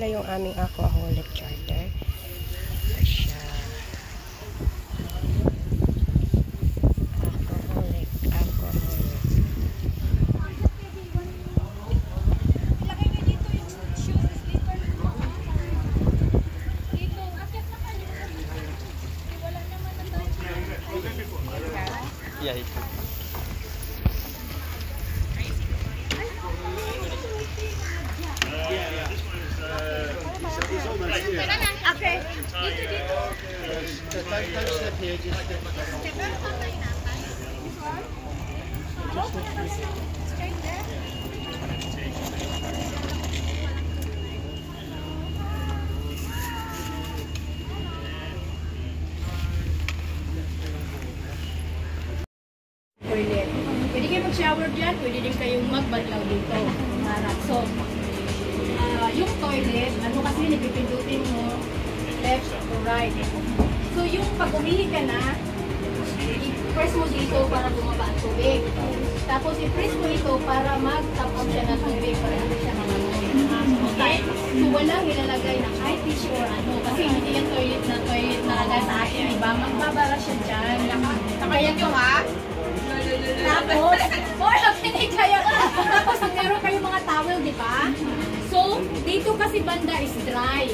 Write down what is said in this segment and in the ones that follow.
pala yung aming Aquaholic charter. Siya. Aquaholic. Ilagay nyo dito yung shoes, slipper. Dito, akit na kayo. Wala naman na tayo. Yeah, ito. Okay. Dito. Don't step here, just step back. Straight there. Toilet. Pwede kayo mag-shower dyan, pwede din kayong magbanlaw dito. Harap. So, yung toilet, ano kasi nagpipindutin mo, left to right. So, yung pag umihi ka na, i-press mo dito para bumaba ang tubig. Tapos, i-press mo ito para mag-tap-out siya ng tubig, para hindi siya mamangoy. Okay? So, walang nilalagay na kahit tissue or ano. Kasi hindi yan toilet na sa akin, diba? Magbabara siya dyan. Kaya ito ha? Tapos, tapos meron kayong mga towel, di ba? So, dito kasi banda is dry.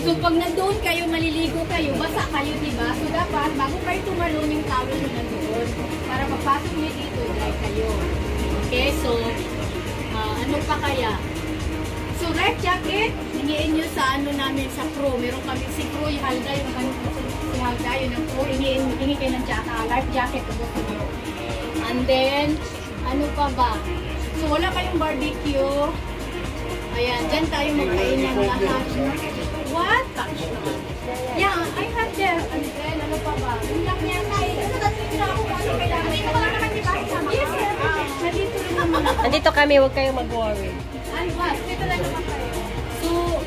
So, pag nandoon kayo, maliligo kayo, basa kayo, di ba? So, dapat, bago kayo tumalon yung towel nyo nandoon, para magpasok nyo dito, dry kayo. Okay, so, ano pa kaya? So, life jacket, hingiin nyo sa ano namin, sa crew. Meron kami, si crew, yung Halda, yung si Halda, yun ang crew, hingi kayo ng life jacket, kung gusto nyo. And then, ano pa ba? So, wala kayong barbecue. Ayan, dyan tayo magkain ng lahat. What? Yeah, I have there. And then, ano pa ba? Yung lang niya tayo. Nandito na ako kung ano kailangan. Nandito ka naman di ba? Yes, nandito rin naman. Nandito kami, huwag kayong mag-worry. Ano ba? Dito lang naman kayo. So,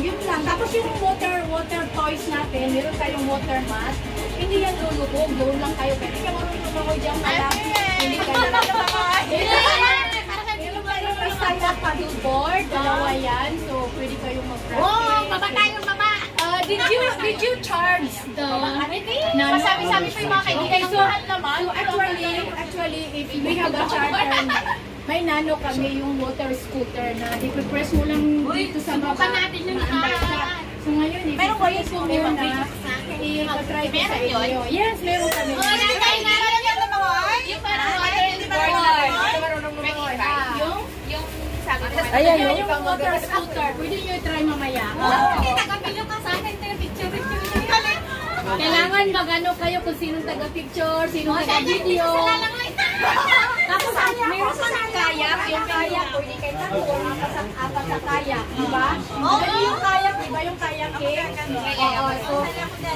yun lang. Tapos yung water toys natin, meron tayong water mat. Hindi yan lulubog. Doon lang kayo. Pwede kayo marunong ako dyan. Hindi kayo may stand-up paddleboard. Dalawa yan. So, pwede kayong mag-practice. Oh, baba tayo, baba. Did you charge the... Sabi-sabi po yung mga kaibigan ng lahat naman. So, actually, if we have a charter, may nano kami yung water scooter na i-press mo lang dito sa baba. Subukan natin yung lahat. So, ngayon, i-press mo muna. I-try ko sa inyo. Yes, meron kami. Yung parang water Ayan, Ayan, yung water scooter. Pwede nyo i-try mamaya. Tagapilyo ka sa akin, picture. Kailangan mag-ano kayo kung sinong taga-picture, sinong taga-video. Tapos, meron pa ng kayak. Yung kayak, pwede kayo tatlo, apat sa kayak. Diba? Yung kayak, diba yung kayak eh? Oo, so,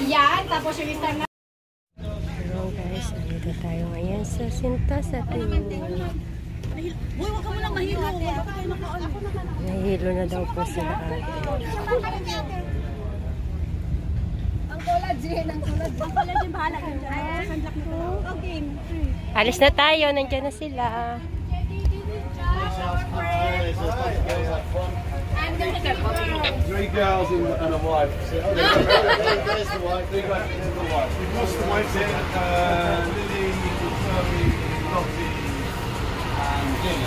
yan. Tapos yung isang Hello guys, nandito tayo ngayon sa Sinta sa Uy, wag ka mo lang mahilo. Nahihilo na daw po sila ate. Ang collagen, bahala ka dyan. Okay. Alis na tayo, nandiyan na sila. Three girls and a wife. There's the wife. There's the wife. We've lost the wife here. Lily, Zoe, Lottie, and Jim.